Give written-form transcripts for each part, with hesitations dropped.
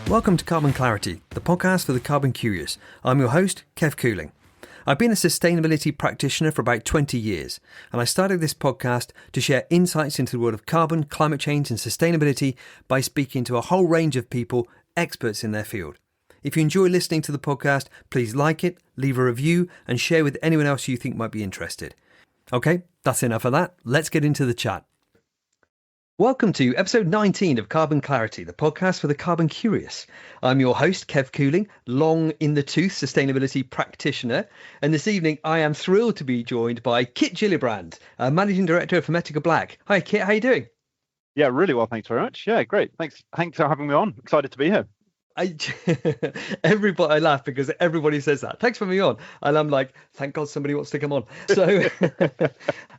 Welcome to Carbon Clarity, the podcast for the carbon curious. I'm your host, Kev Cooling. I've been a sustainability practitioner for about 20 years, and I started this podcast to share insights into the world of carbon, climate change and sustainability by speaking to a whole range of people, experts in their field. If you enjoy listening to the podcast, please like it, leave a review and share with anyone else you think might be interested. Okay, that's enough of that. Let's get into the chat. Welcome to episode 19 of Carbon Clarity, the podcast for the carbon curious. I'm your host, Kev Cooling, long in the tooth sustainability practitioner. And this evening, I am thrilled to be joined by Kit Gillibrand, Managing Director of Hermetica Black. Hi, Kit. How are you doing? Yeah, really well. Thanks very much. Yeah, great. Thanks for having me on. Excited to be here. Everybody, I laugh because everybody says that. Thanks for having me on. And I'm like, thank God somebody wants to come on. So,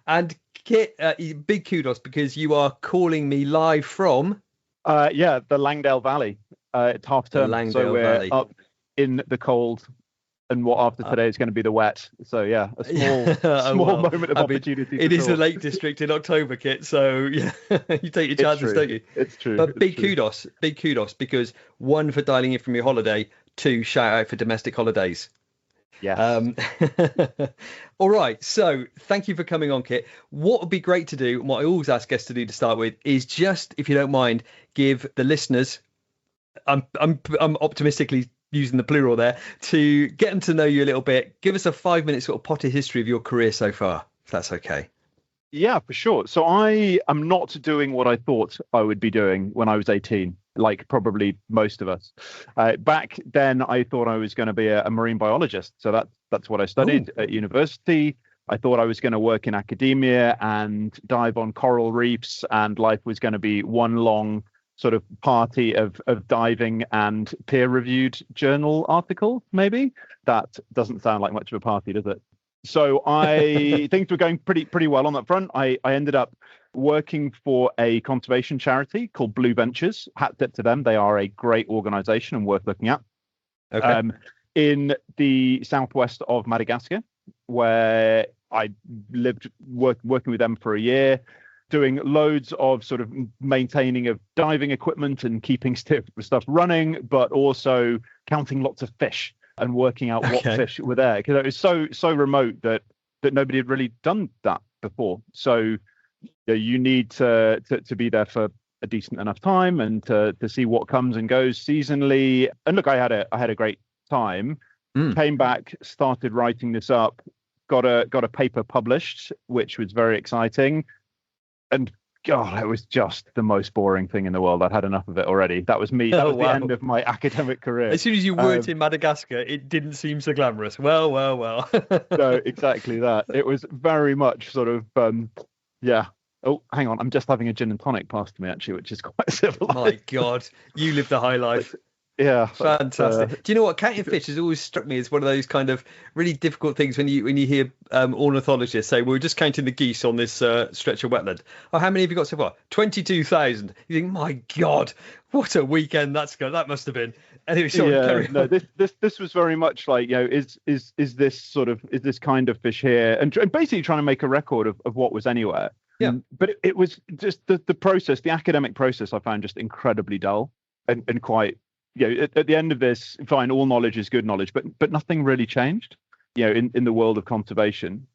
and Kit, big kudos because you are calling me live from the Langdale Valley. It's half term, so we're Valley. Up in the cold, and what after today is going to be the wet. So yeah, a small moment of opportunity. It is the Lake District in October, Kit. So yeah, you take your chances, don't you? It's true. But big kudos because one, for dialing in from your holiday, two, shout out for domestic holidays. Yeah. All right. So thank you for coming on, Kit. What would be great to do, and what I always ask guests to do to start with, is just, if you don't mind, give the listeners, I'm optimistically using the plural there, to get them to know you a little bit. Give us a 5-minute sort of potted history of your career so far, if that's okay. Yeah, for sure. So I am not doing what I thought I would be doing when I was 18, like probably most of us. Back then, I thought I was going to be a marine biologist. So that's what I studied at university. I thought I was going to work in academia and dive on coral reefs, and life was going to be one long sort of party of diving and peer-reviewed journal article, maybe. That doesn't sound like much of a party, does it? So things were going pretty well on that front. I ended up working for a conservation charity called Blue Ventures. Hat tip to them. They are a great organization and worth looking at. Okay. In the southwest of Madagascar, where I lived working with them for a year, doing loads of sort of maintaining of diving equipment and keeping stuff running, but also counting lots of fish and working out what fish were there, because it was so remote that nobody had really done that before. So you need to be there for a decent enough time and to see what comes and goes seasonally. And look, I had a great time. Came back, started writing this up, got a paper published, which was very exciting. And God, it was just the most boring thing in the world. I'd had enough of it already. That was me. That was the end of my academic career. As soon as you weren't in Madagascar, it didn't seem so glamorous. Well. No, exactly that. It was very much sort of, yeah. Oh, hang on. I'm just having a gin and tonic passed me, actually, which is quite civilized. My God, you live the high life. Yeah, fantastic. Do you know what? Counting fish has always struck me as one of those kind of really difficult things when you hear ornithologists say, we're just counting the geese on this stretch of wetland. Oh, how many have you got so far? 22,000. You think, my God, what a weekend that must have been. Anyway, sorry, carry on. This was very much like, is this kind of fish here, and basically trying to make a record of what was anywhere. Yeah. But it was just the process, the academic process, I found just incredibly dull and quite. At the end of this, fine, all knowledge is good knowledge, but nothing really changed, in the world of conservation.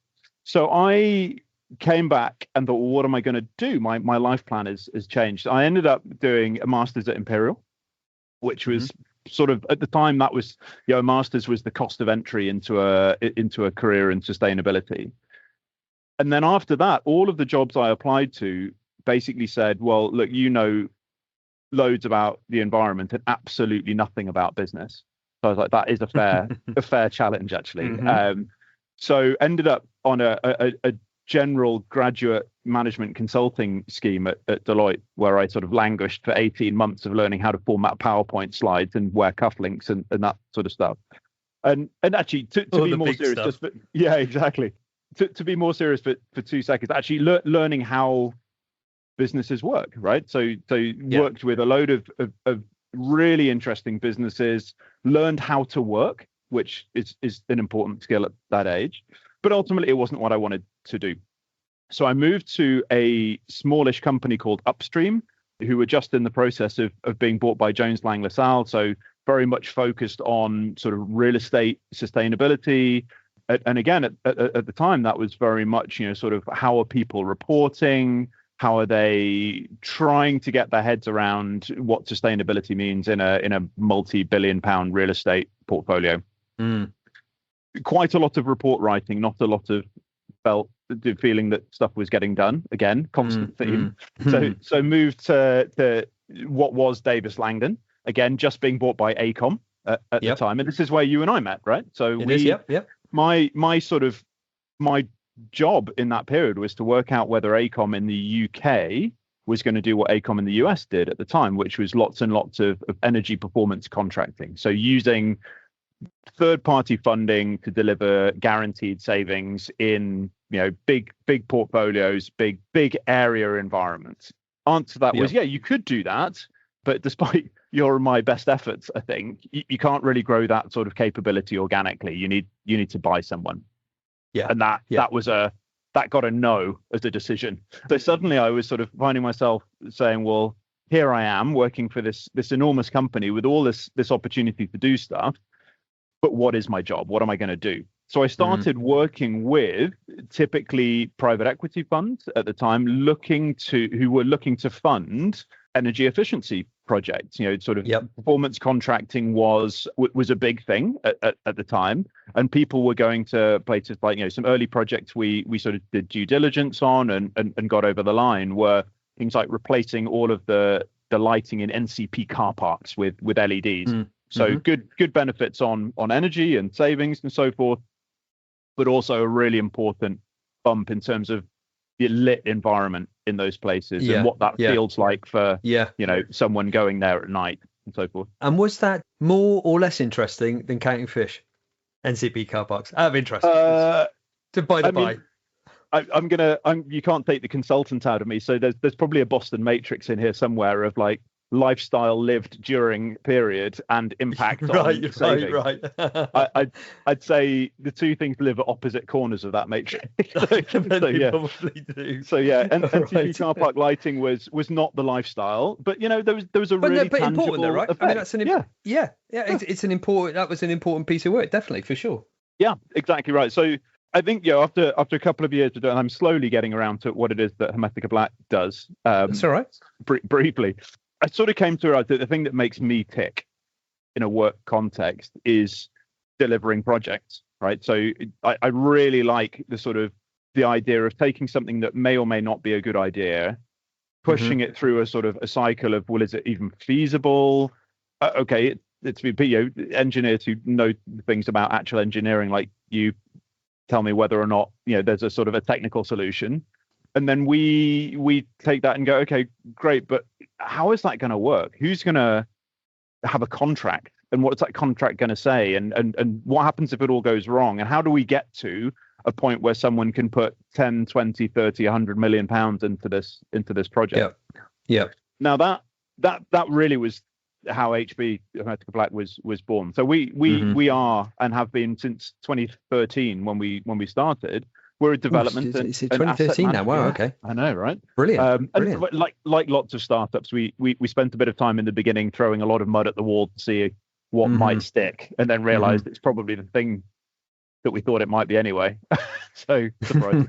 So I came back and thought, well, what am I going to do? My life plan has changed. I ended up doing a master's at Imperial, which was sort of, at the time, that was, a master's was the cost of entry into a career in sustainability. And then after that, all of the jobs I applied to basically said, well, look, loads about the environment and absolutely nothing about business. So I was like, that is a fair challenge, actually. So ended up on a general graduate management consulting scheme at Deloitte, where I sort of languished for 18 months of learning how to format PowerPoint slides and wear cufflinks and that sort of stuff. And actually, to be more serious, exactly. To be more serious for 2 seconds, actually learning how businesses work, right? So worked with a load of really interesting businesses, learned how to work, which is an important skill at that age. But ultimately, it wasn't what I wanted to do. So I moved to a smallish company called Upstream who were just in the process of being bought by Jones Lang LaSalle. So very much focused on sort of real estate sustainability. And again, at the time, that was very much, sort of how are people reporting? How are they trying to get their heads around what sustainability means in a multi-billion-pound real estate portfolio? Quite a lot of report writing, not a lot of feeling that stuff was getting done. Again, constant theme. So moved to what was Davis Langdon. Again, just being bought by AECOM at the time, and this is where you and I met, right? So my job in that period was to work out whether AECOM in the UK was going to do what AECOM in the US did at the time, which was lots and lots of energy performance contracting. So using third-party funding to deliver guaranteed savings in big portfolios, big area environments. Answer to that was you could do that, but despite your and my best efforts, I think you can't really grow that sort of capability organically. You need to buy someone. And that got a no as a decision. So suddenly I was sort of finding myself saying, well, here I am working for this enormous company with all this opportunity to do stuff. But what is my job? What am I going to do? So I started working with typically private equity funds at the time, who were looking to fund energy efficiency projects. Sort of performance contracting was a big thing at the time, and people were going to places like some early projects we sort of did due diligence on and got over the line were things like replacing all of the lighting in NCP car parks with LEDs. So good benefits on energy and savings and so forth, but also a really important bump in terms of the lit environment in those places and what that feels like for someone going there at night and so forth. And was that more or less interesting than counting fish? NCP car parks, out of interest. You can't take the consultant out of me, so there's probably a Boston Matrix in here somewhere of like lifestyle lived during period and impact on saving. Right. I'd say the two things live at opposite corners of that matrix. Probably do. So NCP car park lighting was not the lifestyle, but there was a really tangible important though, right? effect. I mean, that's an important piece of work, definitely, for sure. Yeah, exactly right. So I think after a couple of years of doing, I'm slowly getting around to what it is that Hermetica Black does. That's all right. Briefly, I sort of came to realize that the thing that makes me tick in a work context is delivering projects, right? So I really like the idea of taking something that may or may not be a good idea, pushing it through a sort of a cycle of, well, is it even feasible? It's engineers who know things about actual engineering, like you, tell me whether or not there's a sort of a technical solution. And then we take that and go, okay, great, but how is that going to work? Who's going to have a contract? And what's that contract going to say? And what happens if it all goes wrong? And how do we get to a point where someone can put 10, 20, 30, 100 million pounds into this project? Yeah. Now that really was how HB Hermetica Black was born. So we are and have been since 2013 when we started. We're a development. It's 2013 now. Wow. Okay. I know, right? Brilliant. And like lots of startups, we spent a bit of time in the beginning throwing a lot of mud at the wall to see what might stick, and then realized it's probably the thing that we thought it might be anyway. So surprise.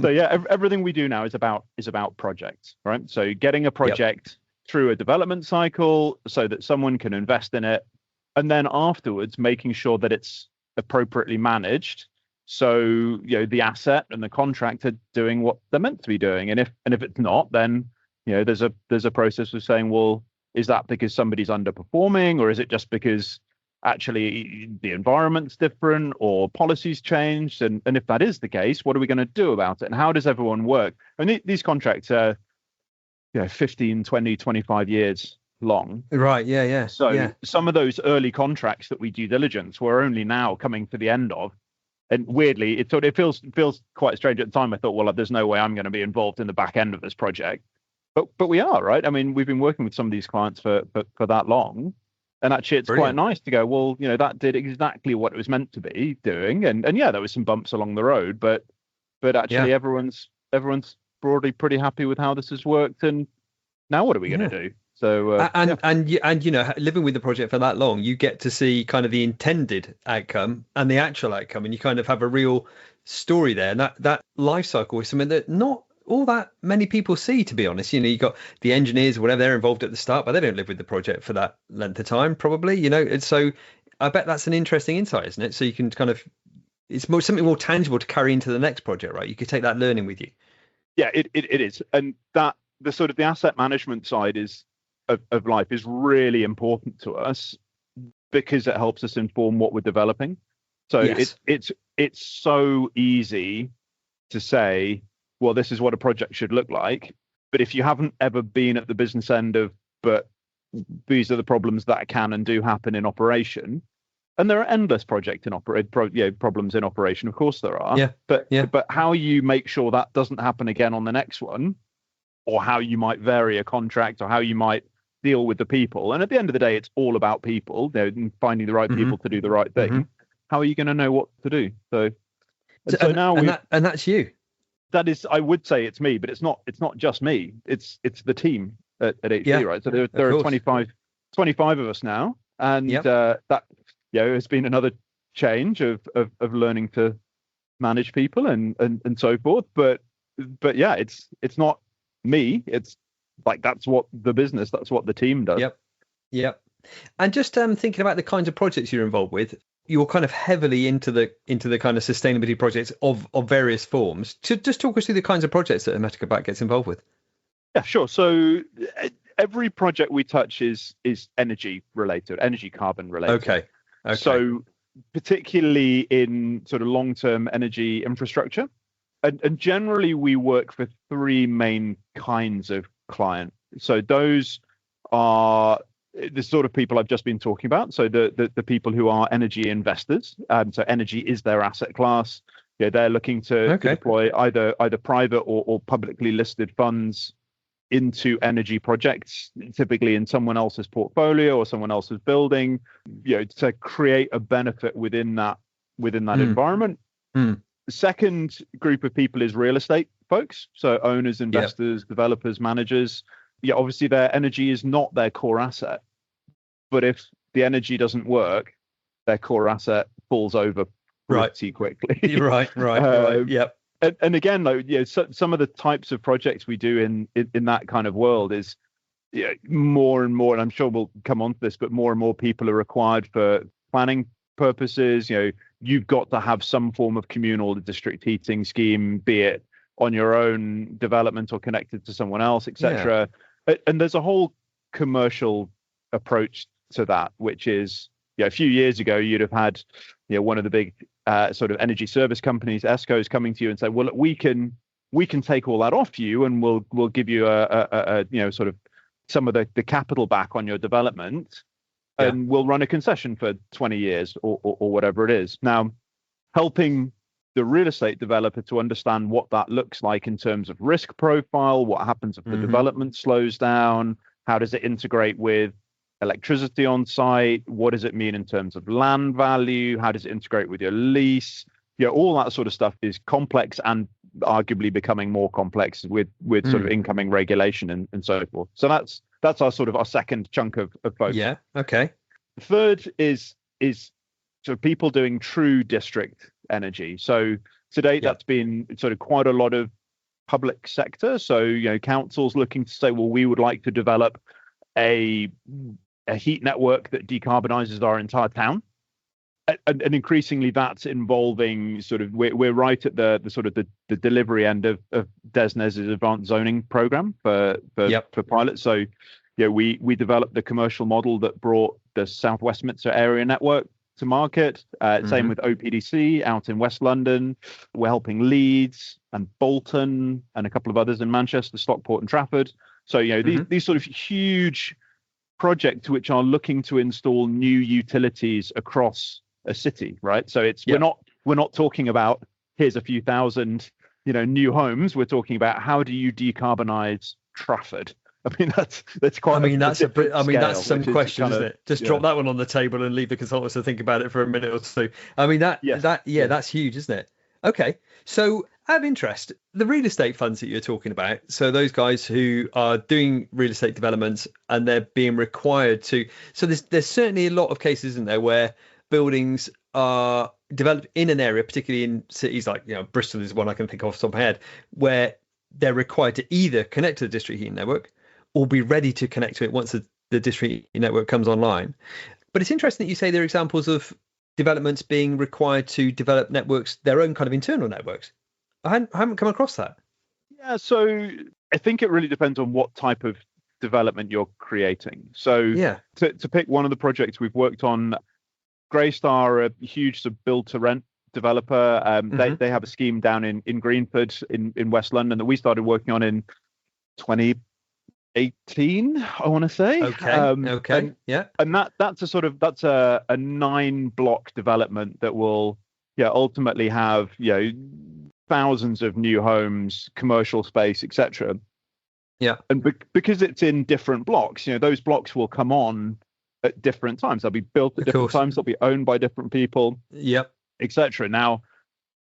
So everything we do now is about projects, right? So getting a project through a development cycle so that someone can invest in it, and then afterwards making sure that it's appropriately managed. So the asset and the contract are doing what they're meant to be doing, and if it's not, then there's a process of saying, well, is that because somebody's underperforming, or is it just because actually the environment's different or policies changed? And if that is the case, what are we going to do about it? And how does everyone work? And these contracts are 15, 20, 25 years long. Right. Yeah. So some of those early contracts that we due diligence we're only now coming to the end of. And weirdly, it feels quite strange at the time. I thought, well, there's no way I'm going to be involved in the back end of this project, but we are, right? I mean, we've been working with some of these clients for that long, and actually, it's quite nice to go, well, that did exactly what it was meant to be doing, and there was some bumps along the road, but actually, everyone's broadly pretty happy with how this has worked, and Now what are we going to do? So and living with the project for that long, you get to see kind of the intended outcome and the actual outcome, and you kind of have a real story there. And that life cycle is something that not all that many people see, to be honest. You got the engineers or whatever, they're involved at the start, but they don't live with the project for that length of time, probably. And so I bet that's an interesting insight, isn't it? So you can kind of, it's something more tangible to carry into the next project, right? You could take that learning with you. Yeah, it is, and that the sort of the asset management side of life is really important to us because it helps us inform what we're developing. So yes. it's so easy to say, well, this is what a project should look like, but if you haven't ever been at the business end of, but these are the problems that can and do happen in operation, and there are endless problems in operation, of course there are. But how you make sure that doesn't happen again on the next one, or how you might vary a contract, or how you might deal with the people. And at the end of the day, it's all about people, finding the right people to do the right thing. How are you going to know what to do? So that's you. That is, I would say it's me, but it's not just me. It's the team at HD, right? So there are 25 of us now, and that has been another change of learning to manage people and so forth. But yeah, it's not me. It's like that's what the team does. Yep. And just thinking about the kinds of projects you're involved with, you're kind of heavily into the kind of sustainability projects of various forms. Just talk us through the kinds of projects that Hermetica Black gets involved with. Yeah, sure. So every project we touch is energy related, energy carbon related. Okay. So particularly in sort of long-term energy infrastructure, and generally we work for three main kinds of client. So those are the sort of people I've just been talking about. So the people who are energy investors. So energy is their asset class. They're looking to deploy either private or publicly listed funds into energy projects, typically in someone else's portfolio or someone else's building, to create a benefit within that environment. The second group of people is real estate folks, so owners, investors, developers, managers. Obviously their energy is not their core asset, but if the energy doesn't work, their core asset falls over pretty quickly. Right. Yep. And again, some of the types of projects we do in that kind of world is more and more, and I'm sure we'll come on to this, but more and more people are required for planning purposes. You've got to have some form of communal district heating scheme, be it on your own development or connected to someone else, etc. And there's a whole commercial approach to that, which is, a few years ago, you'd have had, one of the big sort of energy service companies, ESCOs, coming to you and say, well, look, we can take all that off you, and we'll give you a sort of some of the capital back on your development, and we'll run a concession for 20 years or whatever it is. Now, helping the real estate developer to understand what that looks like in terms of risk profile, what happens if the development slows down, how does it integrate with electricity on site, what does it mean in terms of land value, how does it integrate with your lease, all that sort of stuff is complex and arguably becoming more complex with sort of incoming regulation and so forth. So that's our sort of our second chunk of folks. The third is sort of people doing true district energy. So to date, that's been sort of quite a lot of public sector. So, councils looking to say, well, we would like to develop a heat network that decarbonizes our entire town. And increasingly that's involving sort of, we're right at the sort of the delivery end of DESNZ's advanced zoning program for pilots. So, we developed the commercial model that brought the South Westminster area network to market. Same with OPDC out in West London. We're helping Leeds and Bolton and a couple of others in Manchester, Stockport and Trafford. So, these sort of huge projects which are looking to install new utilities across a city, right? So we're not talking about here's a few thousand, new homes. We're talking about how do you decarbonize Trafford? I mean, that's quite. That's some question, isn't it? Just drop that one on the table and leave the consultants to think about it for a minute or two. I mean, that's huge, isn't it? Okay, So, out of interest, the real estate funds that you're talking about, so those guys who are doing real estate developments and they're being required to, so there's certainly a lot of cases, isn't there, where buildings are developed in an area, particularly in cities like, Bristol is one I can think of off the top of my head, where they're required to either connect to the district heating network or be ready to connect to it once the district heating network comes online. But it's interesting that you say there are examples of developments being required to develop networks, their own kind of internal networks. I haven't come across that. Yeah, so I think it really depends on what type of development you're creating. So to pick one of the projects we've worked on, Greystar, a huge build-to-rent developer, they have a scheme down in Greenford in West London that we started working on in 2018, I want to say. Okay. And that's a 9-block development that will ultimately have thousands of new homes, commercial space, etc. And because it's in different blocks, those blocks will come on at different times. They'll be built at different times. They'll be owned by different people, etc. Now,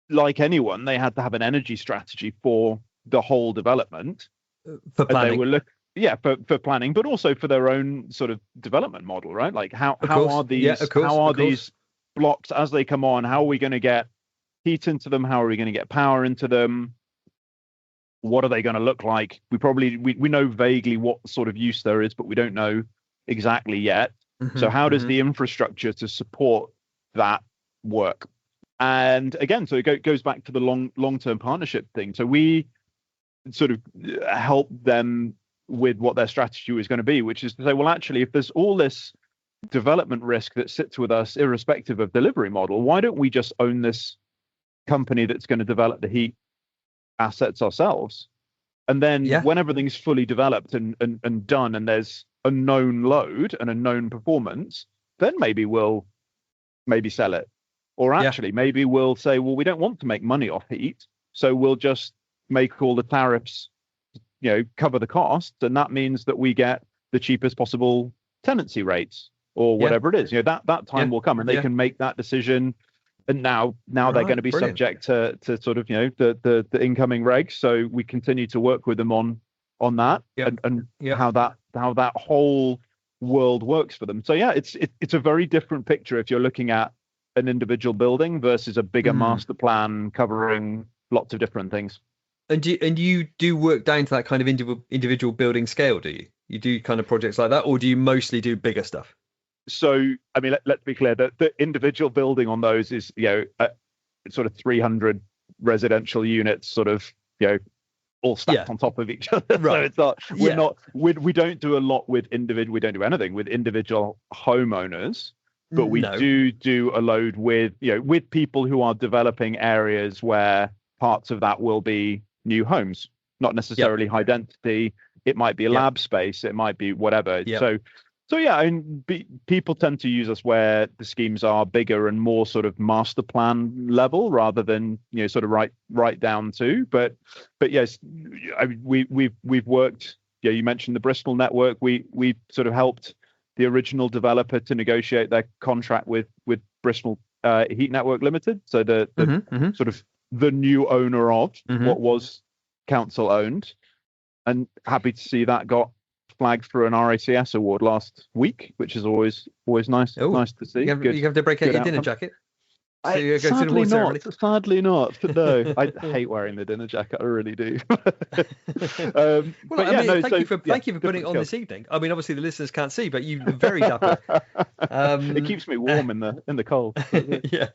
like anyone, they had to have an energy strategy for the whole development. For planning. And they were for planning, but also for their own sort of development model, right? Like how are these blocks as they come on? How are we going to get heat into them? How are we going to get power into them? What are they going to look like? We know vaguely what sort of use there is, but we don't know exactly yet. So how does the infrastructure to support that work? And again, so it goes back to the long-term partnership thing. So we sort of help them with what their strategy was going to be, which is to say, well, actually, if there's all this development risk that sits with us, irrespective of delivery model, why don't we just own this company that's going to develop the heat assets ourselves? And then when everything's fully developed and done, and there's a known load and a known performance, then maybe we'll sell it. Or actually, maybe we'll say, well, we don't want to make money off heat, so we'll just make all the tariffs, cover the costs, and that means that we get the cheapest possible tenancy rates or whatever it is. That time will come, and they can make that decision. And now they're going to be subject to sort of the incoming regs. So we continue to work with them on that and how that whole world works for them. So it's a very different picture if you're looking at an individual building versus a bigger master plan covering lots of different things. And you do work down to that kind of individual building scale, do you? You do kind of projects like that, or do you mostly do bigger stuff? So, I mean, let's be clear that the individual building on those is, sort of 300 residential units, sort of, all stacked on top of each other. Right. So it's not, we don't do a lot with we don't do anything with individual homeowners, but we do a load with, with people who are developing areas where parts of that will be new homes, not necessarily high density. It might be a lab space. It might be whatever. So and people tend to use us where the schemes are bigger and more sort of master plan level rather than sort of right down to. But yes, we've worked. You mentioned the Bristol network. We sort of helped the original developer to negotiate their contract with Bristol Heat Network Limited. So the sort of the new owner of what was council owned, and happy to see that got flagged for an RACS award last week, which is always nice. Nice to see. You have to break out your dinner jacket. Sadly not. No, I hate wearing the dinner jacket. I really do. Thank you for putting it on this evening. I mean, obviously the listeners can't see, but you're very dapper. It keeps me warm in the cold. Yeah.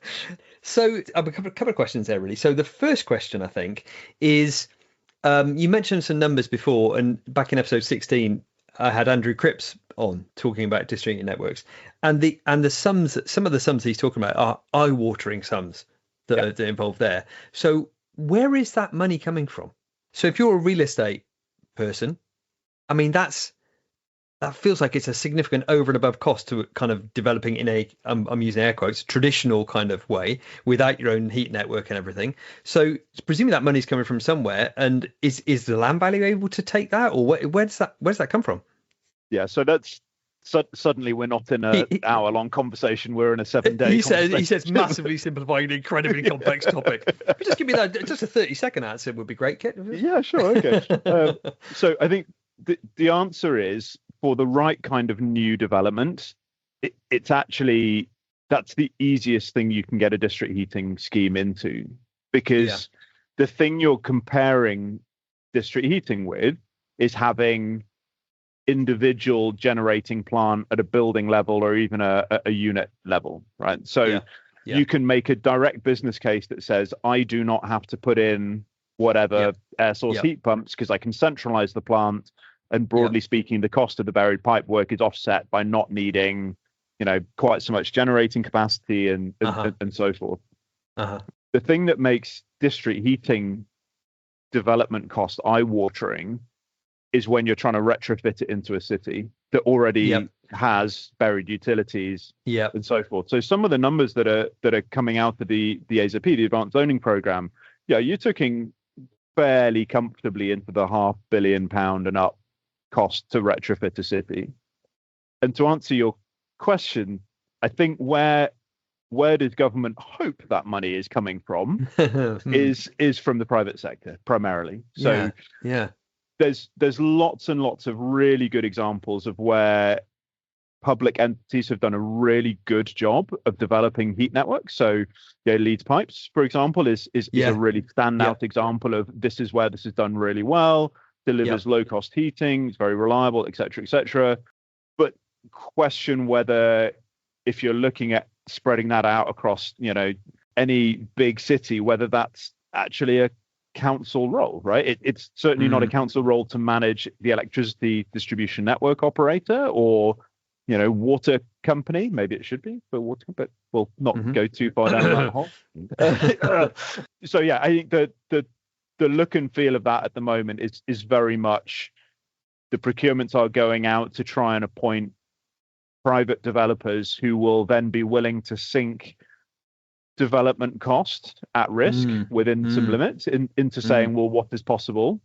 So a couple of questions there, really. So the first question, I think, is you mentioned some numbers before, and back in episode 16, I had Andrew Cripps on talking about distributed networks, and the sums. Some of the sums he's talking about are eye-watering sums that are involved there. So where is that money coming from? So if you're a real estate person, I mean that feels like it's a significant over and above cost to kind of developing in a I'm using air quotes traditional kind of way without your own heat network and everything. So presumably that money's coming from somewhere, and is the land value able to take that, or where does that come from? Yeah, so that's suddenly we're not in an hour-long conversation. We're in a 7-day. He says massively simplifying an incredibly complex topic. If you just give me that, just a 30-second answer would be great, Kit. Yeah, sure, okay. So I think the answer is, for the right kind of new development, it's actually, that's the easiest thing you can get a district heating scheme into, because the thing you're comparing district heating with is having individual generating plant at a building level or even a unit level, right? So you can make a direct business case that says, I do not have to put in whatever air source heat pumps because I can centralize the plant, and broadly speaking, the cost of the buried pipe work is offset by not needing, quite so much generating capacity and so forth. The thing that makes district heating development cost eye-watering is when you're trying to retrofit it into a city that already has buried utilities and so forth. So some of the numbers that are coming out of the AZP, the Advanced Zoning Program, you're talking fairly comfortably into the £500 million and up cost to retrofit a city. And to answer your question, I think where does government hope that money is coming from is from the private sector primarily. So there's lots and lots of really good examples of where public entities have done a really good job of developing heat networks. So Leeds Pipes, for example, is a really standout example of this is where this is done really well, delivers low cost heating, it's very reliable, et cetera, but question whether, if you're looking at spreading that out across any big city, whether that's actually a council role, right? It's certainly not a council role to manage the electricity distribution network operator or water company. Maybe it should be for water, but we'll not go too far down that hole. So I think the look and feel of that at the moment is very much the procurements are going out to try and appoint private developers who will then be willing to sink development cost at risk within some limits into saying, well, what is possible?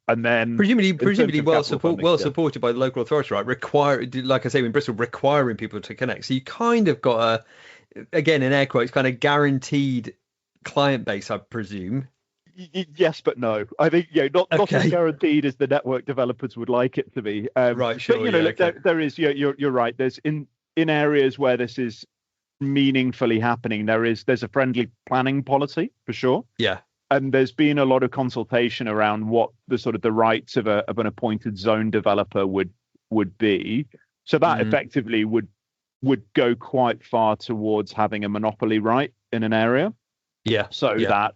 And then presumably well supported by the local authority, right? Like I say, in Bristol, requiring people to connect. So you kind of got again, in air quotes, kind of guaranteed client base, I presume. Yes, but no. I think not as guaranteed as the network developers would like it to be. Right, sure. But there is. You're right. There's in areas where this is meaningfully happening. There's a friendly planning policy for sure. Yeah. And there's been a lot of consultation around what the sort of the rights of an appointed zone developer would be. So that effectively would go quite far towards having a monopoly right in an area. Yeah. So that.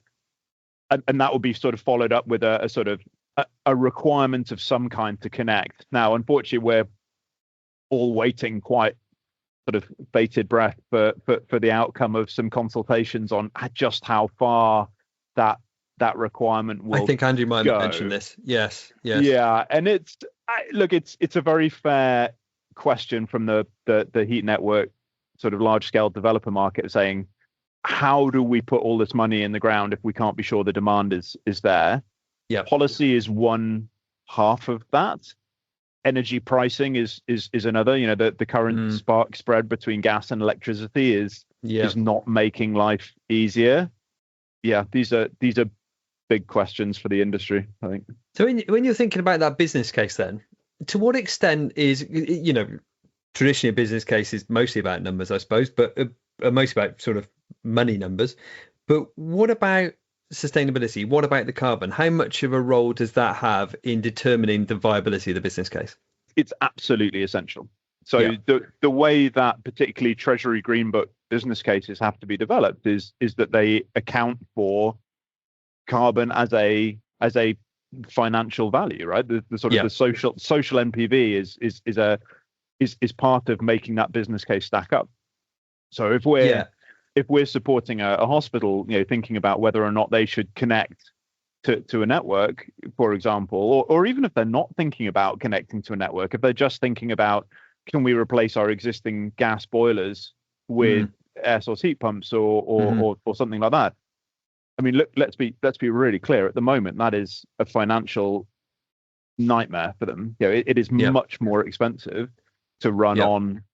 And that will be sort of followed up with a sort of a requirement of some kind to connect. Now, unfortunately, we're all waiting quite sort of bated breath for the outcome of some consultations on just how far that requirement will. I think Andrew might have mentioned this. Yes. Yeah, and it's a very fair question from the heat network sort of large scale developer market, saying, how do we put all this money in the ground if we can't be sure the demand is there? Yeah. Policy is one half of that. Energy pricing is another. The current spark spread between gas and electricity is not making life easier. Yeah, these are big questions for the industry, I think. So when you're thinking about that business case, then to what extent is traditionally a business case is mostly about numbers, I suppose, but mostly about sort of money numbers. But what about sustainability? What about the carbon? How much of a role does that have in determining the viability of the business case? It's absolutely essential. So the way that particularly Treasury Green Book business cases have to be developed is that they account for carbon as a financial value, right? The sort of the social NPV is part of making that business case stack up. So if we're supporting a hospital, thinking about whether or not they should connect to a network, for example, or even if they're not thinking about connecting to a network, if they're just thinking about, can we replace our existing gas boilers with air source heat pumps or something like that? I mean, look, let's be really clear. At the moment, that is a financial nightmare for them. It is much more expensive. to run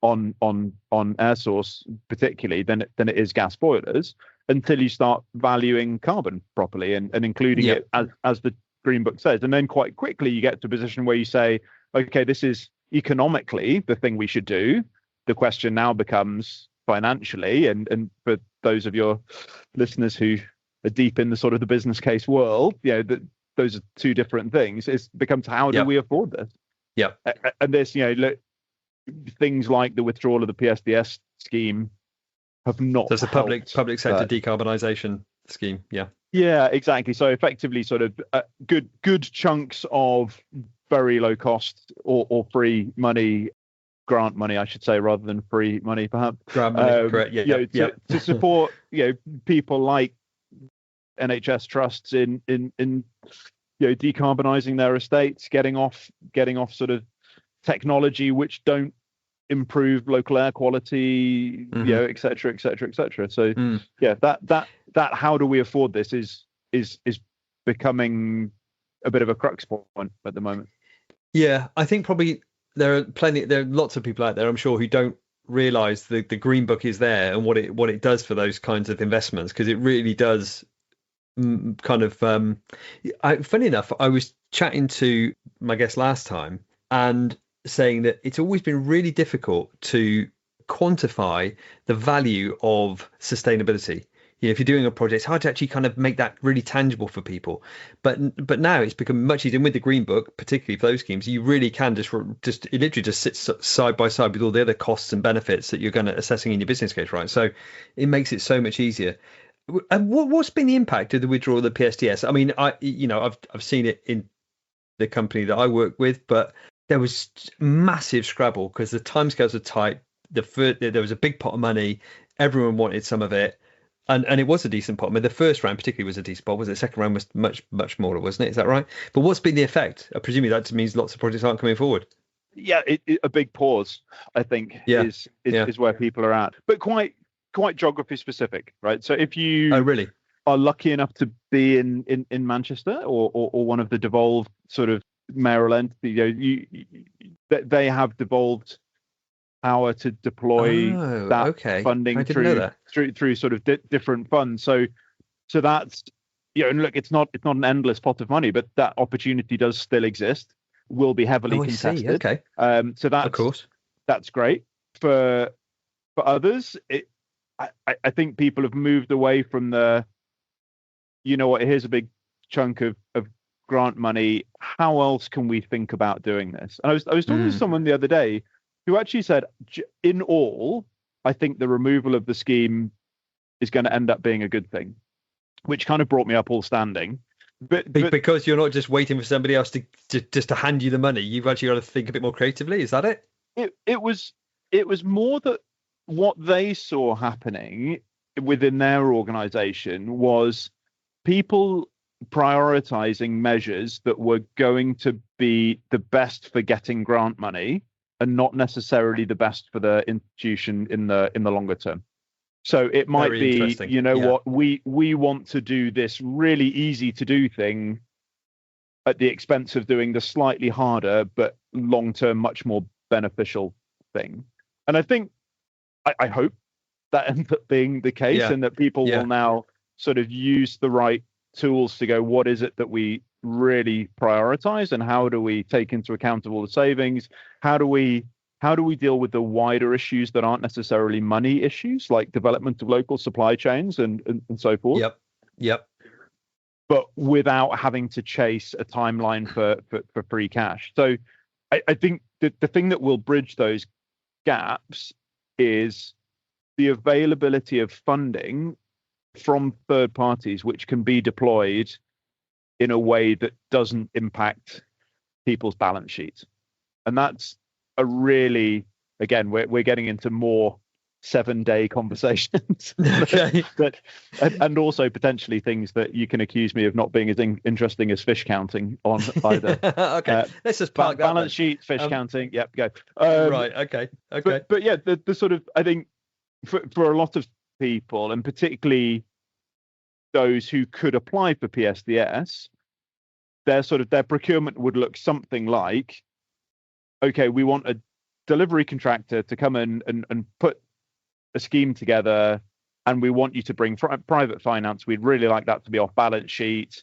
on air source, particularly than it is gas boilers, until you start valuing carbon properly and including it as the Green Book says. And then quite quickly you get to a position where you say, okay, this is economically the thing we should do. The question now becomes financially, and for those of your listeners who are deep in the sort of the business case world, those are two different things. It becomes, how do we afford this? Yeah. And this, things like the withdrawal of the PSDS scheme have not. So it's a public sector decarbonisation scheme. Yeah. Yeah, exactly. So effectively, sort of good chunks of very low cost or free money, grant money, I should say, rather than free money, perhaps. Grant money, correct? To support people like NHS trusts in decarbonising their estates, getting off sort of technology which don't improve local air quality, et cetera, et cetera, et cetera. So that how do we afford this is becoming a bit of a crux point at the moment. Yeah, I think probably there are lots of people out there, I'm sure, who don't realise the Green Book is there and what it does for those kinds of investments, because it really does kind of funny enough, I was chatting to my guest last time and saying that it's always been really difficult to quantify the value of sustainability. If you're doing a project, it's hard to actually kind of make that really tangible for people. But now it's become much easier. And with the Green Book, particularly for those schemes, you really can just it literally just sits side by side with all the other costs and benefits that you're going to assessing in your business case, right? So it makes it so much easier. And what's been the impact of the withdrawal of the PSDS? I mean, I've seen it in the company that I work with, but there was massive scrabble because the timescales are tight. There was a big pot of money. Everyone wanted some of it. And it was a decent pot. I mean, the first round particularly was a decent pot. Was it? The second round was much, much smaller, wasn't it? Is that right? But what's been the effect? Presumably that means lots of projects aren't coming forward. Yeah, a big pause, I think, is where people are at. But quite geography specific, right? So if you really are lucky enough to be in Manchester or one of the devolved sort of mayoral entities, they have devolved power to deploy funding through sort of different funds. So that's and look, it's not an endless pot of money, but that opportunity does still exist. Will be heavily contested. Okay. So that's, of course, that's great for others. I think people have moved away from the, here's a big chunk of grant money. How else can we think about doing this? And I was talking to someone the other day who actually said, in all, I think the removal of the scheme is going to end up being a good thing, which kind of brought me up all standing. But because you're not just waiting for somebody else to hand you the money, you've actually got to think a bit more creatively. Is that it? It was more that what they saw happening within their organization was people prioritizing measures that were going to be the best for getting grant money and not necessarily the best for the institution in the longer term. So it might be, what, we want to do this really easy to do thing at the expense of doing the slightly harder but long term much more beneficial thing. And I think, I hope that ends up being the case, and that people will now sort of use the right tools to go, what is it that we really prioritize, and how do we take into account of all the savings? How do we deal with the wider issues that aren't necessarily money issues, like development of local supply chains and so forth? Yep. But without having to chase a timeline for free cash. So I think that the thing that will bridge those gaps is the availability of funding from third parties, which can be deployed in a way that doesn't impact people's balance sheets. And that's a really, again, we're getting into more 7-day conversations, okay. and also potentially things that you can accuse me of not being as interesting as fish counting on either. Okay, let's just park that balance sheet, fish counting. Yep, go. Right. Okay. But yeah, the sort of, I think for a lot of people, and particularly those who could apply for PSDS, their procurement would look something like, okay, we want a delivery contractor to come in and put a scheme together, and we want you to bring private finance. We'd really like that to be off balance sheet.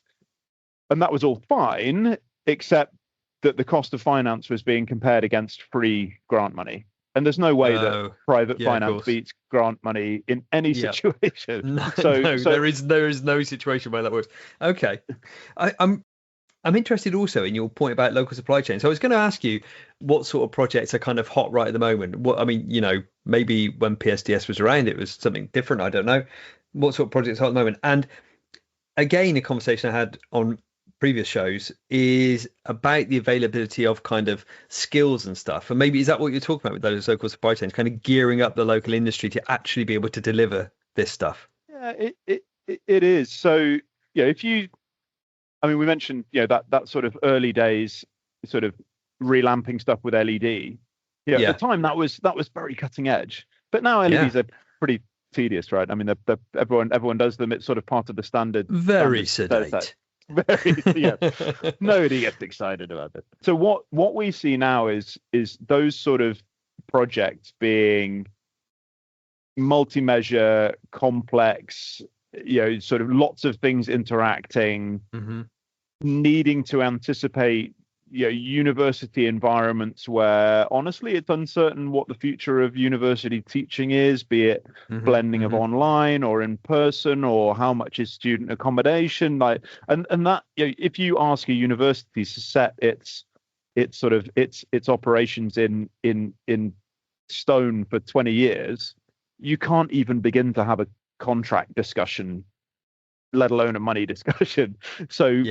And that was all fine, except that the cost of finance was being compared against free grant money. And there's no way that private finance beats grant money in any situation. No, there is no situation where that works. Okay. I'm interested also in your point about local supply chain. So I was going to ask you what sort of projects are kind of hot right at the moment. What, I mean, maybe when PSDS was around, it was something different. I don't know. What sort of projects are hot at the moment? And again, a conversation I had on previous shows is about the availability of kind of skills and stuff. And maybe is that what you're talking about with those local supply chains, kind of gearing up the local industry to actually be able to deliver this stuff? Yeah, it is. So, we mentioned, that sort of early days, sort of relamping stuff with LED. At the time that was very cutting edge. But now LEDs are pretty tedious, right? I mean, everyone does them. It's sort of part of the standard. Very sedate. Nobody gets excited about it. So what we see now is those sort of projects being multi-measure, complex, sort of lots of things interacting, needing to anticipate university environments where honestly it's uncertain what the future of university teaching is, be it blending of online or in person, or how much is student accommodation, and that if you ask a university to set its operations in stone for 20 years, you can't even begin to have a contract discussion, let alone a money discussion. So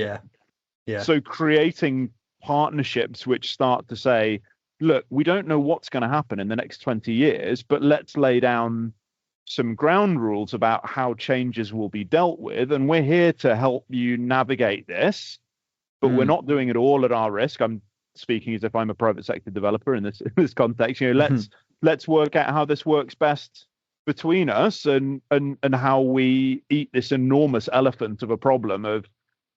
so creating partnerships which start to say, look, we don't know what's going to happen in the next 20 years, but let's lay down some ground rules about how changes will be dealt with, and we're here to help you navigate this, but we're not doing it all at our risk. I'm speaking as if I'm a private sector developer in this context. Let's work out how this works best between us, and how we eat this enormous elephant of a problem of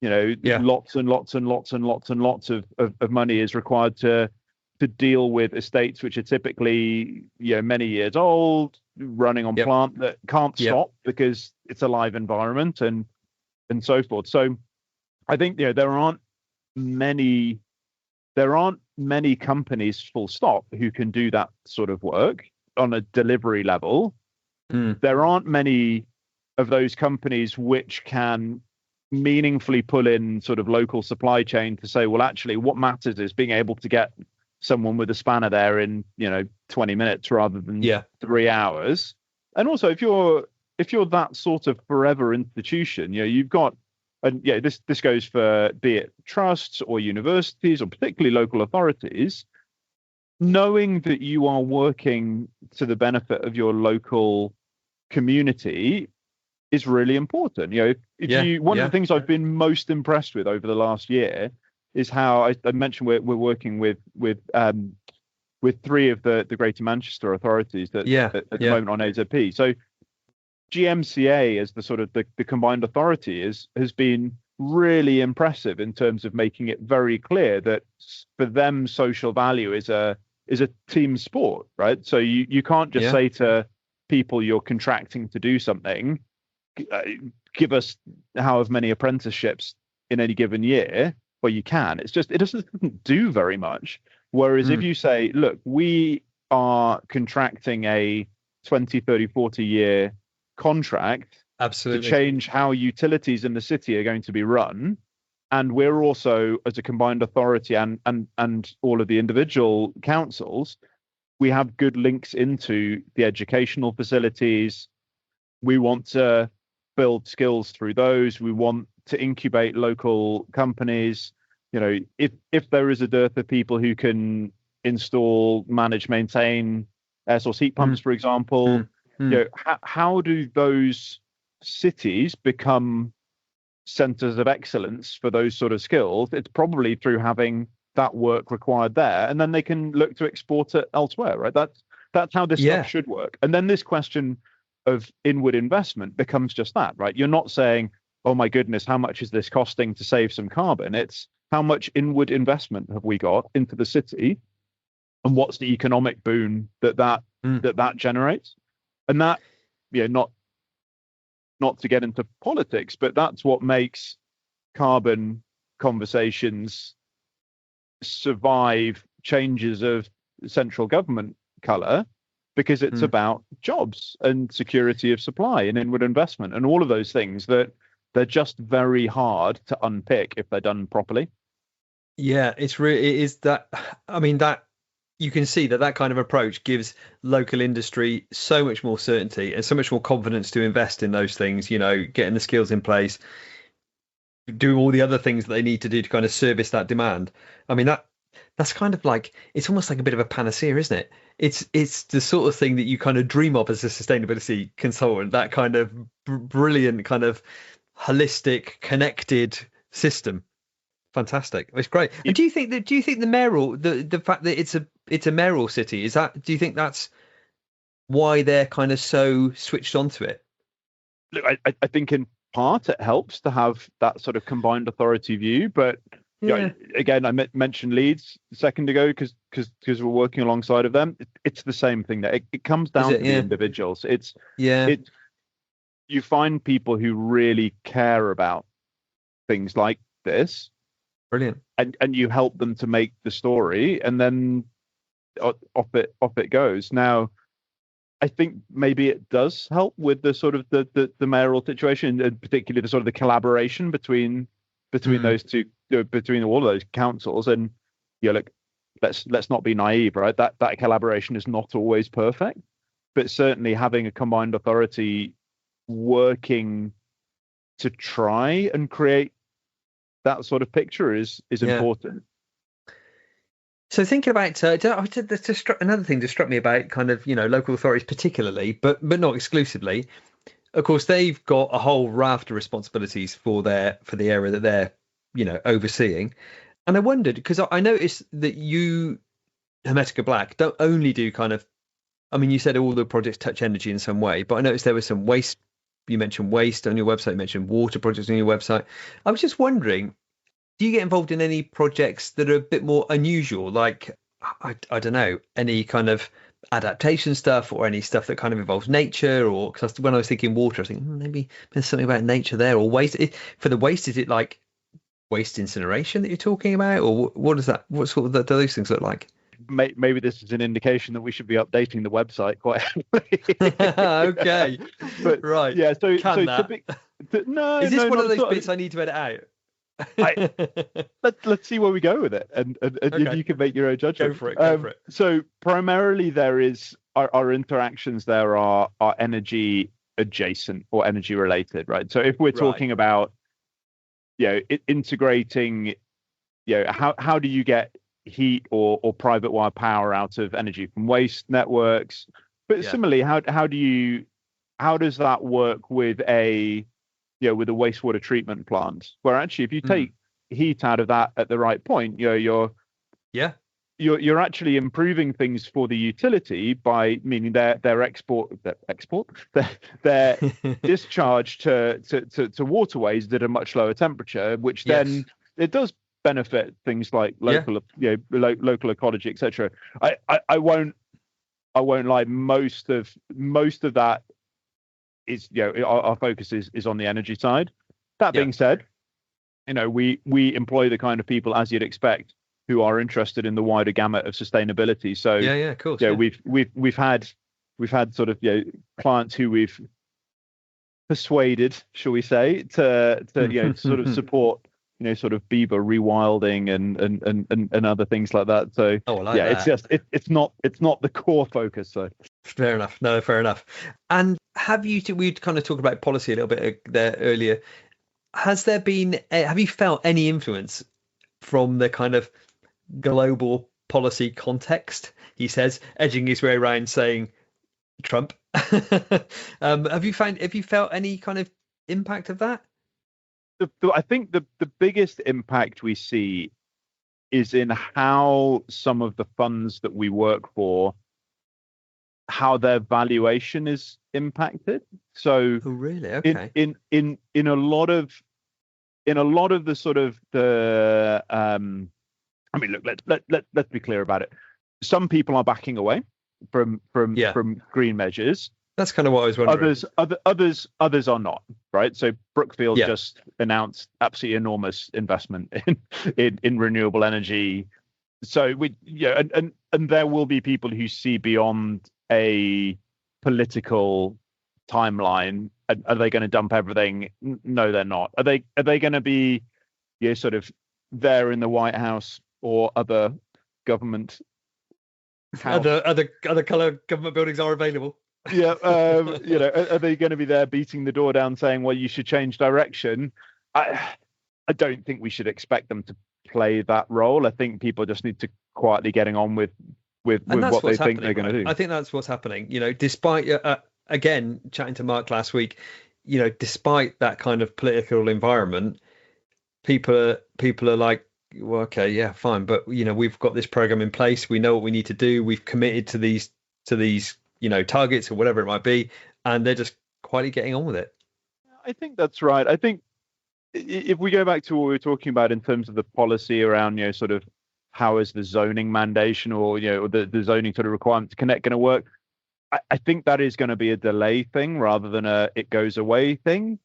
lots and lots and lots and lots and lots of money is required to deal with estates which are typically many years old, running on plant that can't stop because it's a live environment, and so forth. So I think there aren't many companies, full stop, who can do that sort of work on a delivery level. There aren't many of those companies which can meaningfully pull in sort of local supply chain to say, well, actually what matters is being able to get someone with a spanner there in 20 minutes rather than 3 hours. And also if you're that sort of forever institution, you've got, and this goes for, be it trusts or universities or particularly local authorities, knowing that you are working to the benefit of your local community is really important. One of the things I've been most impressed with over the last year is how I mentioned we're working with 3 of the Greater Manchester authorities at the moment on AZP. So GMCA as the sort of the combined authority has been really impressive in terms of making it very clear that for them social value is a team sport, right? So you can't just say to people you're contracting to do something, give us however many apprenticeships in any given year. Well, you can. It doesn't do very much. Whereas if you say, look, we are contracting a 20, 30, 40 year contract to change how utilities in the city are going to be run, and we're also, as a combined authority and all of the individual councils, we have good links into the educational facilities. We want to build skills through those. We want to incubate local companies. If there is a dearth of people who can install, manage, maintain air source heat pumps, for example, how do those cities become centers of excellence for those sort of skills? It's probably through having that work required there, and then they can look to export it elsewhere, right? That's how this stuff should work. And then this question of inward investment becomes just that, right? You're not saying, oh my goodness, how much is this costing to save some carbon? It's how much inward investment have we got into the city what's the economic boon that generates. And that, not to get into politics, but that's what makes carbon conversations survive changes of central government color, because it's about jobs and security of supply and inward investment and all of those things that they're just very hard to unpick if they're done properly. Yeah, it is that. I mean, that you can see that kind of approach gives local industry so much more certainty and so much more confidence to invest in those things, getting the skills in place, do all the other things that they need to do to kind of service that demand. I mean, that's kind of like, it's almost like a bit of a panacea, isn't it? It's the sort of thing that you kind of dream of as a sustainability consultant, that kind of brilliant, kind of holistic, connected system. Fantastic. It's great. And do you think the mayoral, the fact that it's a mayoral city, do you think that's why they're kind of so switched onto it? Look, I think in part it helps to have that sort of combined authority view, but again, I mentioned Leeds a second ago because we're working alongside of them. It's the same thing there. It comes down to the individuals. You find people who really care about things like this. Brilliant. And you help them to make the story, and then off it goes. Now, I think maybe it does help with the sort of the mayoral situation, and particularly the sort of the collaboration between those two, between all of those councils. And look, let's not be naive, right? That collaboration is not always perfect, but certainly having a combined authority working to try and create that sort of picture is important. So thinking about another thing that struck me about kind of local authorities particularly, but not exclusively. Of course, they've got a whole raft of responsibilities for the area that they're overseeing, and I wondered, because I noticed that you, Hermetica Black, don't only do kind of, I mean, you said all the projects touch energy in some way, but I noticed there was some waste. You mentioned waste on your website, you mentioned water projects on your website. I was just wondering, do you get involved in any projects that are a bit more unusual? Like, I don't know, any kind of adaptation stuff or any stuff that kind of involves nature? Or because when I was thinking water, I was thinking maybe there's something about nature there. Or waste. For the waste, is it like waste incineration that you're talking about? Or what is that? What sort of do those things look like? Maybe this is an indication that we should be updating the website quite heavily. Okay, but right, yeah. So no, is this one of those bits I need to edit out? Let's see where we go with it, and okay. You can make your own judgment. Go for it. So primarily, there is our interactions there are energy adjacent or energy related, right? So if we're talking about integrating, how do you get heat or private wire power out of energy from waste networks? But similarly, how does that work with a wastewater treatment plant, where actually if you take heat out of that at the right point, you're actually improving things for the utility by meaning their discharge to waterways that are much lower temperature, which then it does benefit things like local ecology, etc. I won't lie, most of that is our focus is on the energy side. That being said, we employ the kind of people, as you'd expect, who are interested in the wider gamut of sustainability. So of course. We've had sort of clients who we've persuaded, shall we say, to sort of support sort of beaver rewilding and other things like that. So it's just it's not the core focus. So fair enough. No, fair enough. And we kind of talked about policy a little bit there earlier. Have you felt any influence from the kind of global policy context? He says, edging his way around saying Trump. Have you felt any kind of impact of that? I think the biggest impact we see is in how some of the funds that we work for, how their valuation is impacted. So really? Okay. In a lot of the sort of the I mean, look, let's be clear about it. some people are backing away from Yeah. green measures. That's kind of what I was wondering. Others are not, right? So Brookfield Yeah. just announced absolutely enormous investment in renewable energy. So and there will be people who see beyond a political timeline. Are they going to dump everything? No, they're not. Are they going to be sort of there in the White House or other government house? Other color government buildings are available. Yeah, are they going to be there beating the door down saying, well, you should change direction? I don't think we should expect them to play that role. I think people just need to quietly getting on with what they think they're going to do. I think that's what's happening. Despite again chatting to Mark last week, despite that kind of political environment, people are like, well, okay, yeah, fine, but we've got this program in place. We know what we need to do. We've committed to these targets or whatever it might be, and they're just quietly getting on with it. I think that's right. I think if we go back to what we were talking about in terms of the policy around, sort of how is the zoning mandation or, the zoning sort of requirement to connect going to work? I think that is going to be a delay thing rather than a it goes away thing.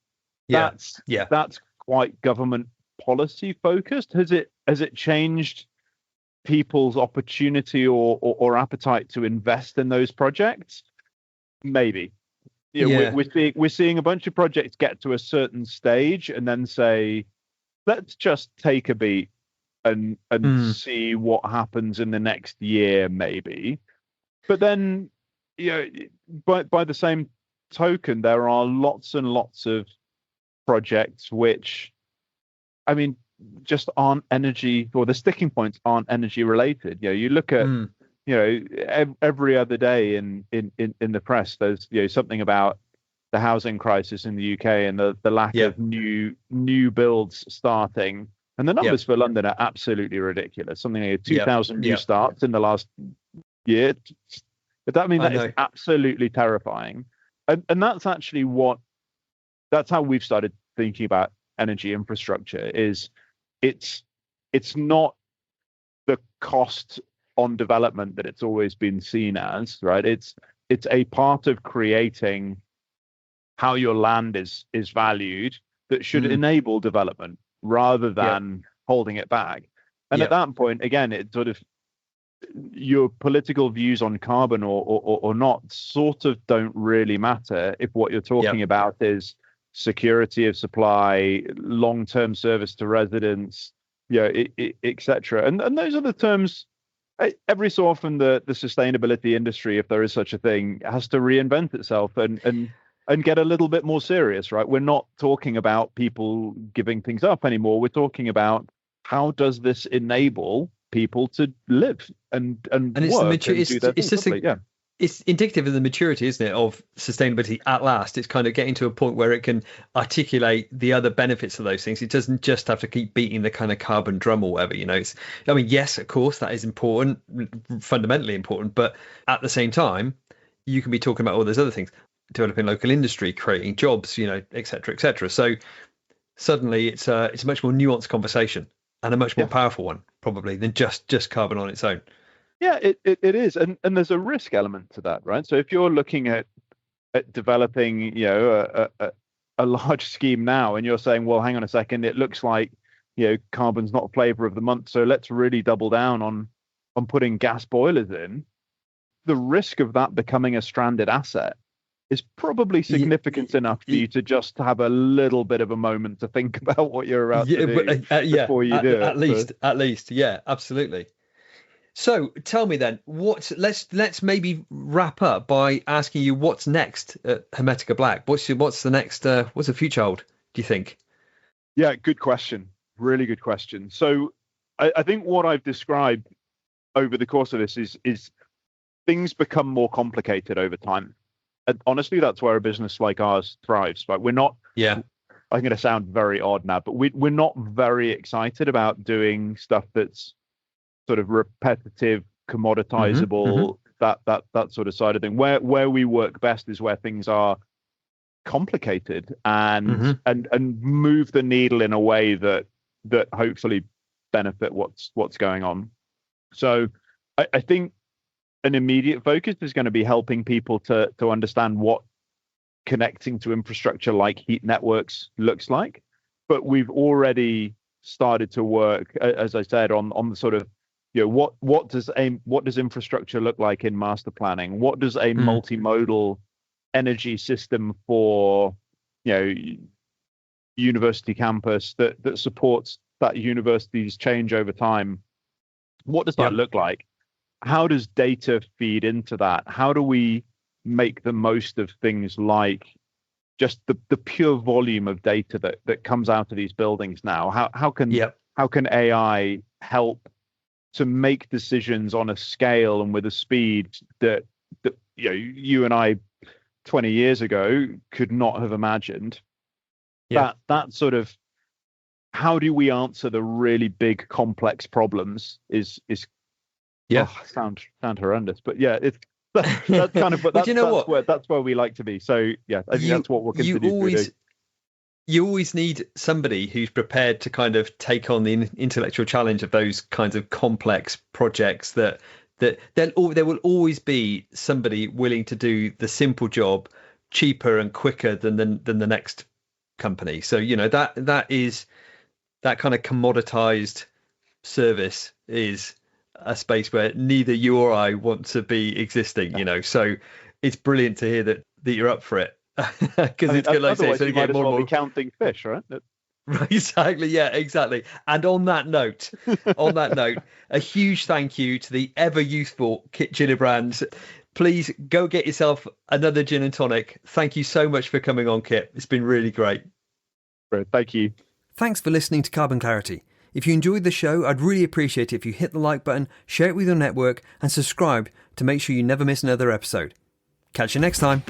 Yeah. That's quite government policy focused. Has it changed people's opportunity or appetite to invest in those projects? Maybe. We're seeing a bunch of projects get to a certain stage and then say, let's just take a beat and see what happens in the next year, maybe. But then, by the same token, there are lots and lots of projects which, I mean, just aren't energy, or the sticking points aren't energy related. You look at every other day in the press, there's something about the housing crisis in the UK and the lack of new builds starting, and the numbers for London are absolutely ridiculous. Something like 2,000 new starts in the last year. But that is absolutely terrifying, and that's actually that's how we've started thinking about energy infrastructure. Is it's not the cost on development that it's always been seen as, right? It's a part of creating how your land is valued that should enable development rather than holding it back. And at that point, again, it sort of, your political views on carbon or not sort of don't really matter if what you're talking about is security of supply, long-term service to residents, etc. And those are the terms. Every so often, the sustainability industry, if there is such a thing, has to reinvent itself and get a little bit more serious, right? We're not talking about people giving things up anymore. We're talking about how does this enable people to live and it's work the and do their thing properly. It's indicative of the maturity, isn't it, of sustainability at last. It's kind of getting to a point where it can articulate the other benefits of those things. It doesn't just have to keep beating the kind of carbon drum or whatever, yes, of course, that is important, fundamentally important. But at the same time, you can be talking about all those other things, developing local industry, creating jobs, et cetera, et cetera. So suddenly it's a much more nuanced conversation and a much more powerful one, probably, than just carbon on its own. Yeah, it is, and there's a risk element to that, right? So if you're looking at developing, a large scheme now, and you're saying, well, hang on a second, it looks like carbon's not flavor of the month, so let's really double down on putting gas boilers in. The risk of that becoming a stranded asset is probably significant enough for you to just have a little bit of a moment to think about what you're about to do before you do it. At least, yeah, absolutely. So tell me then, let's maybe wrap up by asking you what's next at Hermetica Black. What's the next? What's the future hold, do you think? Yeah, good question. Really good question. So I think what I've described over the course of this is things become more complicated over time. And honestly, that's where a business like ours thrives. Right? We're not. Yeah. I'm going to sound very odd now, but we're not very excited about doing stuff that's sort of repetitive, commoditizable, that sort of side of thing. Where we work best is where things are complicated and move the needle in a way that hopefully benefit what's going on. So I think an immediate focus is going to be helping people to understand what connecting to infrastructure like heat networks looks like. But we've already started to work, as I said, on the sort of, what does infrastructure look like in master planning? What does a multimodal energy system for university campus that supports that university's change over time? What does that look like? How does data feed into that? How do we make the most of things like just the pure volume of data that comes out of these buildings now? How can AI help to make decisions on a scale and with a speed that you and I 20 years ago could not have imagined? That sort of, how do we answer the really big complex problems is sound horrendous, but it's that's kind of that's where we like to be. So I think that's what we'll continue to do. You always need somebody who's prepared to kind of take on the intellectual challenge of those kinds of complex projects. That there will always be somebody willing to do the simple job cheaper and quicker than the next company. So that is that kind of commoditized service is a space where neither you or I want to be existing. So it's brilliant to hear that you're up for it. Because it's good, like I say, so you get more and more counting fish, right? Right, exactly. Yeah, exactly. And on that note, a huge thank you to the ever youthful Kit Gillibrand. Please go get yourself another gin and tonic. Thank you so much for coming on, Kit. It's been really great. Great, thank you. Thanks for listening to Carbon Clarity. If you enjoyed the show, I'd really appreciate it if you hit the like button, share it with your network, and subscribe to make sure you never miss another episode. Catch you next time.